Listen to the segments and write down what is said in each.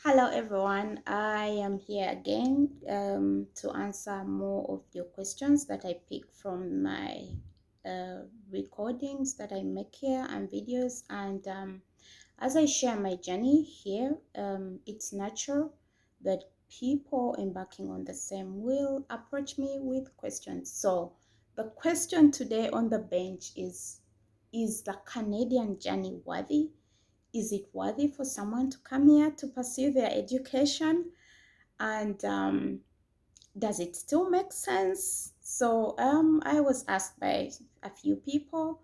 Hello everyone, I am here again to answer more of your questions that I pick from my recordings that I make here and videos. And as I share my journey here, it's natural that people embarking on the same will approach me with questions. So the question today on the bench is the Canadian journey worthy? Is it worthy for someone to come here to pursue their education? And does it still make sense? So I was asked by a few people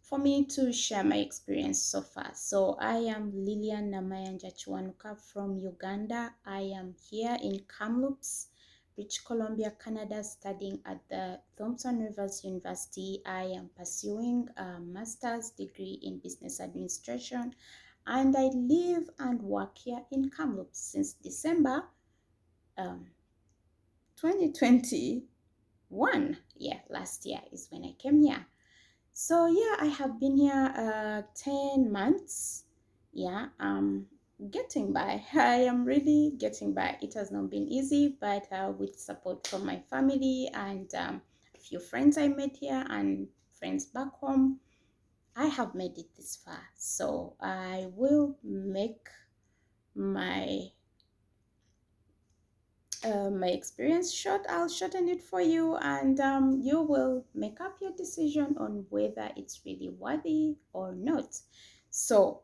for me to share my experience so far. So I am lilnamayanjakiwanuka from Uganda. I am here in Kamloops, British Columbia, Canada, studying at the Thompson Rivers University. I am pursuing a master's degree in business administration, and I live and work here in Kamloops since December um, 2021. Yeah, last year is when I came here. So yeah, I have been here 10 months. Yeah, getting by. I am really getting by. It has not been easy, but with support from my family and a few friends I met here and friends back home, I have made it this far. So I will make my my experience short. I'll shorten it for you, and you will make up your decision on whether it's really worthy or not. So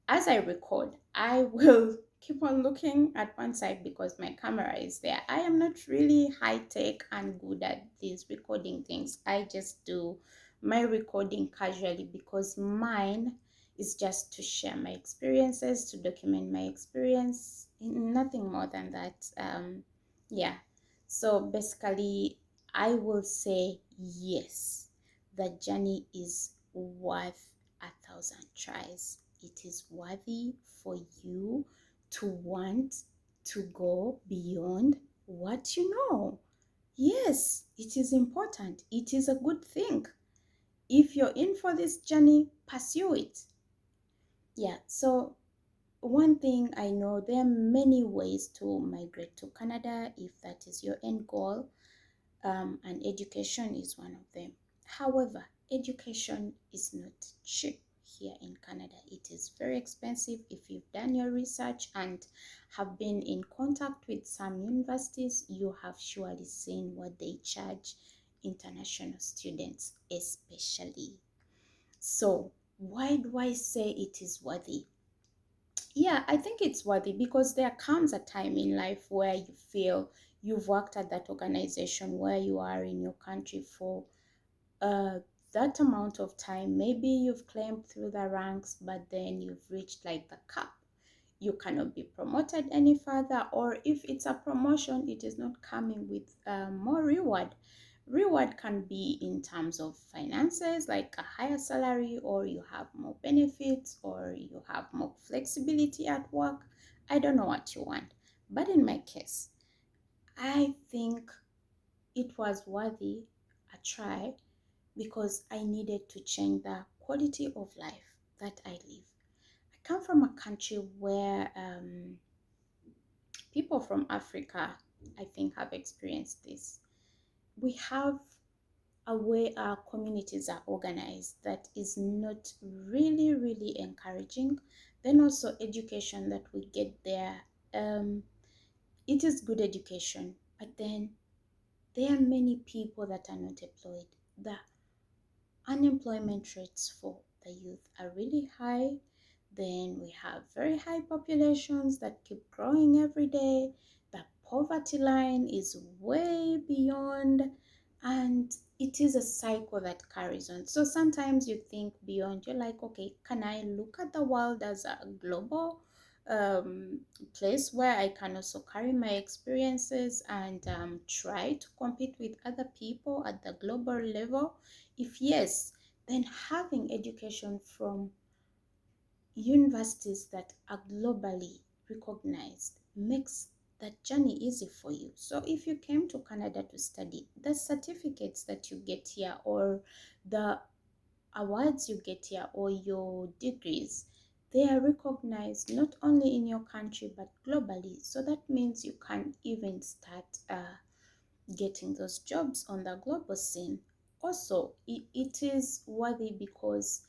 as I record, I will keep on looking at one side because my camera is there. I am not really high tech and good at these recording things. I just do my recording casually because mine is just to share my experiences, to document my experience, nothing more than that. Yeah. So basically, I will say yes, the journey is worth 1,000 tries. It is worthy for you to want to go beyond what you know. Yes, it is important. It is a good thing. If you're in for this journey, pursue it. Yeah, so one thing I know, there are many ways to migrate to Canada if that is your end goal, and education is one of them. However, education is not cheap here in Canada. It is very expensive. If you've done your research and have been in contact with some universities, you have surely seen what they charge international students, especially. So, why do I say it is worthy? Yeah, I think it's worthy because there comes a time in life where you feel you've worked at that organization where you are in your country for uh, that amount of time. Maybe you've climbed through the ranks, but then you've reached like the cap. You cannot be promoted any further, or if it's a promotion, it is not coming with more reward. Reward can be in terms of finances, like a higher salary, or you have more benefits, or you have more flexibility at work. I don't know what you want. But in my case, I think it was worthy a try because I needed to change the quality of life that I live. I come from a country where people from Africa, I think, have experienced this. We have a way our communities are organized that is not really encouraging. Then also education that we get there. Um, it is good education, but then there are many people that are not employed. The unemployment rates for the youth are really high. Then we have very high populations that keep growing every day. The poverty line is way beyond, and it is a cycle that carries on. So sometimes you think beyond, you're like, okay, can I look at the world as a global um, place where I can also carry my experiences and try to compete with other people at the global level? If yes, then having education from universities that are globally recognized makes that journey easy for you. So if you came to Canada to study, the certificates that you get here or the awards you get here or your degrees, they are recognized not only in your country but globally. So that means you can even start getting those jobs on the global scene. Also, it is worthy because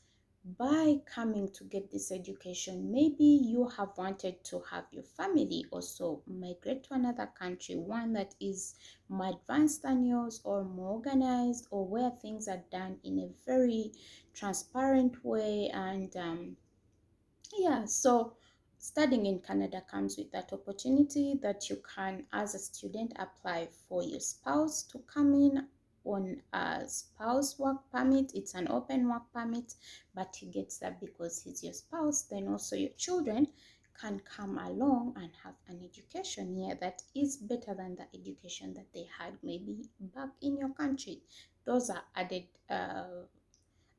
by coming to get this education, maybe you have wanted to have your family also migrate to another country, one that is more advanced than yours or more organized, or where things are done in a very transparent way. And yeah, so studying in Canada comes with that opportunity that you can, as a student, apply for your spouse to come in on a spouse work permit. It's an open work permit, but he gets that because he's your spouse. Then also your children can come along and have an education here that is better than the education that they had maybe back in your country. Those are added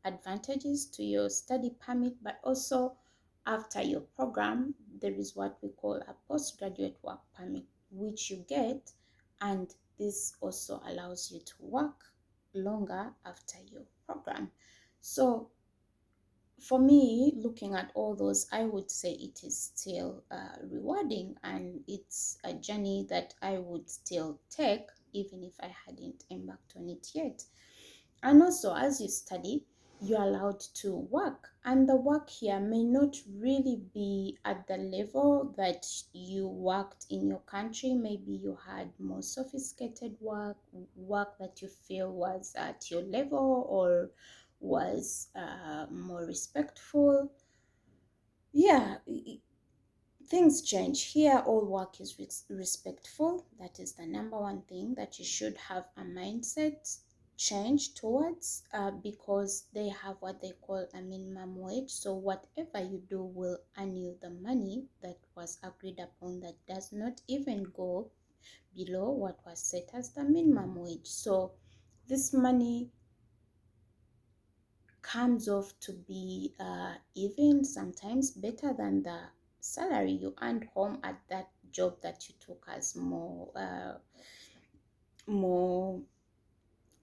advantages to your study permit. But also after your program, there is what we call a postgraduate work permit, which you get, and this also allows you to work longer after your program. So for me, looking at all those, I would say it is still rewarding, and it's a journey that I would still take even if I hadn't embarked on it yet. And also, as you study, you're allowed to work, and the work here may not really be at the level that you worked in your country. Maybe you had more sophisticated work that you feel was at your level or was more respectful. Yeah, things change here. All work is respectful. That is the number one thing that you should have a mindset change towards, because they have what they call a minimum wage. So whatever you do will earn you the money that was agreed upon, that does not even go below what was set as the minimum wage. So this money comes off to be even sometimes better than the salary you earned home at that job that you took as more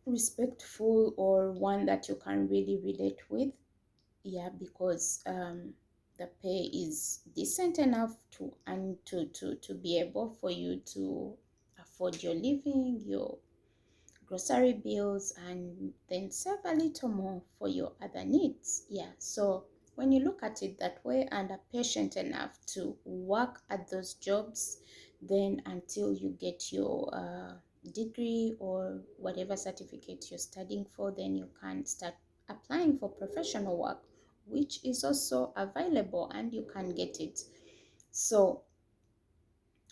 respectful, or one that you can really relate with. Yeah, because the pay is decent enough to and to be able for you to afford your living, your grocery bills, and then save a little more for your other needs. Yeah, so when you look at it that way and are patient enough to work at those jobs, then until you get your degree or whatever certificate you're studying for, then you can start applying for professional work, which is also available and you can get it. So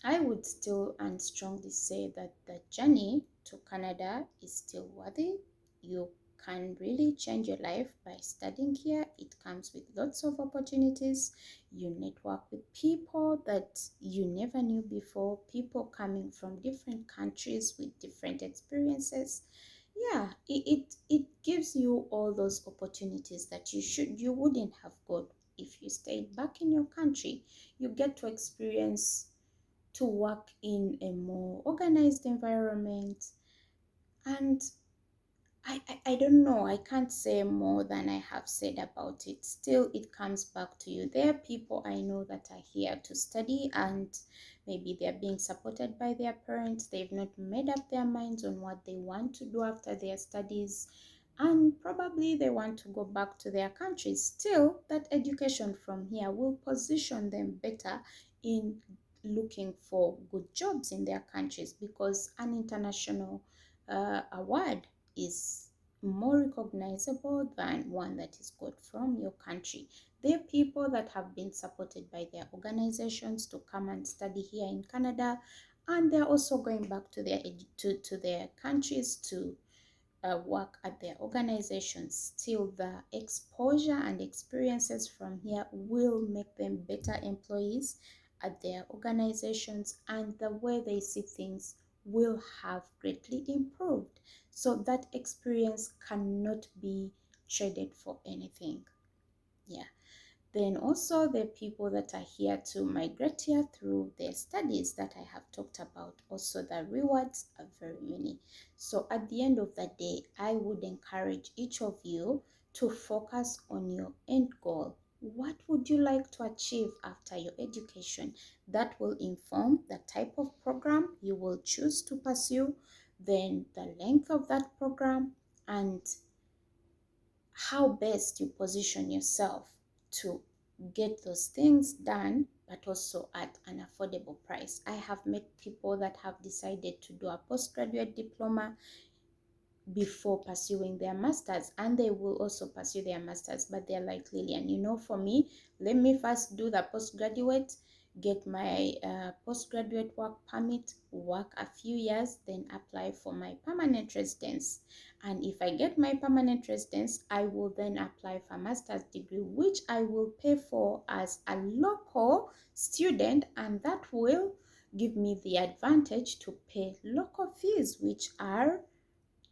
I would still and strongly say that the journey to Canada is still worthy. You can really change your life by studying here. It comes with lots of opportunities. You network with people that you never knew before, people coming from different countries with different experiences. Yeah, it gives you all those opportunities that you wouldn't have got if you stayed back in your country. You get to experience to work in a more organized environment. And I don't know, I can't say more than I have said about it. Still, it comes back to you. There are people I know that are here to study, and maybe they're being supported by their parents. They've not made up their minds on what they want to do after their studies, and probably they want to go back to their countries. Still, that education from here will position them better in looking for good jobs in their countries, because an international award is more recognizable than one that is got from your country. There are people that have been supported by their organizations to come and study here in Canada, and they're also going back to to their countries to work at their organizations. Still, the exposure and experiences from here will make them better employees at their organizations, and the way they see things will have greatly improved. So that experience cannot be traded for anything. Yeah. Then also the people that are here to migrate here through their studies that I have talked about. Also the rewards are very many. So at the end of the day, I would encourage each of you to focus on your end goal. What would you like to achieve after your education? That will inform the type of program you will choose to pursue, then the length of that program, and how best you position yourself to get those things done, but also at an affordable price. I have met people that have decided to do a postgraduate diploma before pursuing their masters, and they will also pursue their masters, but they're like, Lillian, for me, let me first do the postgraduate, get my postgraduate work permit, work a few years, then apply for my permanent residence. And if I get my permanent residence, I will then apply for a master's degree, which I will pay for as a local student, and that will give me the advantage to pay local fees, which are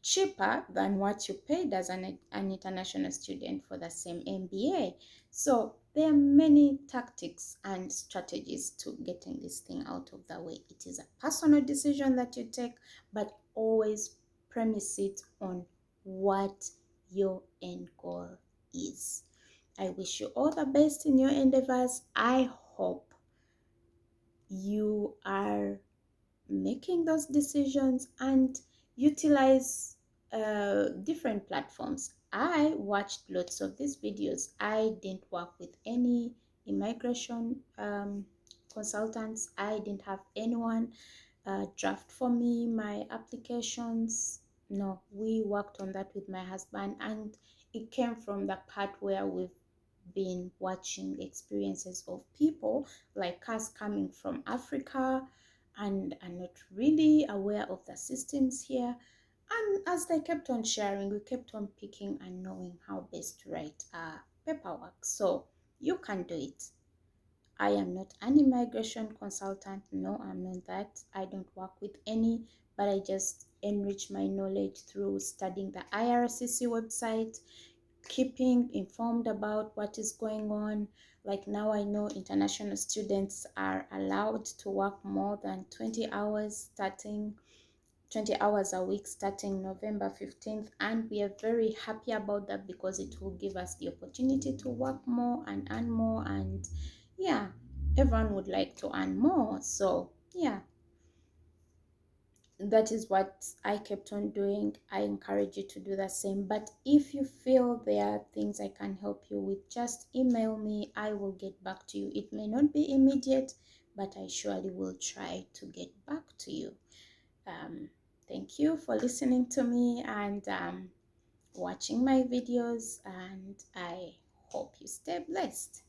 cheaper than what you paid as an international student for the same MBA. So there are many tactics and strategies to getting this thing out of the way. It is a personal decision that you take, but always premise it on what your end goal is. I wish you all the best in your endeavors. I hope you are making those decisions and utilize different platforms. I watched lots of these videos. I didn't work with any immigration consultants. I didn't have anyone draft for me my applications. No, we worked on that with my husband, and it came from the part where we've been watching experiences of people like us coming from Africa and are not really aware of the systems here. And as they kept on sharing, we kept on picking and knowing how best to write paperwork. So you can do it. I am not an immigration consultant. No, I'm not that. I don't work with any, but I just enrich my knowledge through studying the IRCC website, keeping informed about what is going on. Like now I know international students are allowed to work more than 20 hours a week starting November 15th, and we are very happy about that because it will give us the opportunity to work more and earn more. And yeah, everyone would like to earn more. So yeah, that is what I kept on doing. I encourage you to do the same. But if you feel there are things I can help you with, just email me. I will get back to you. It may not be immediate, but I surely will try to get back to you. Um, Thank you for listening to me and watching my videos, and I hope you stay blessed.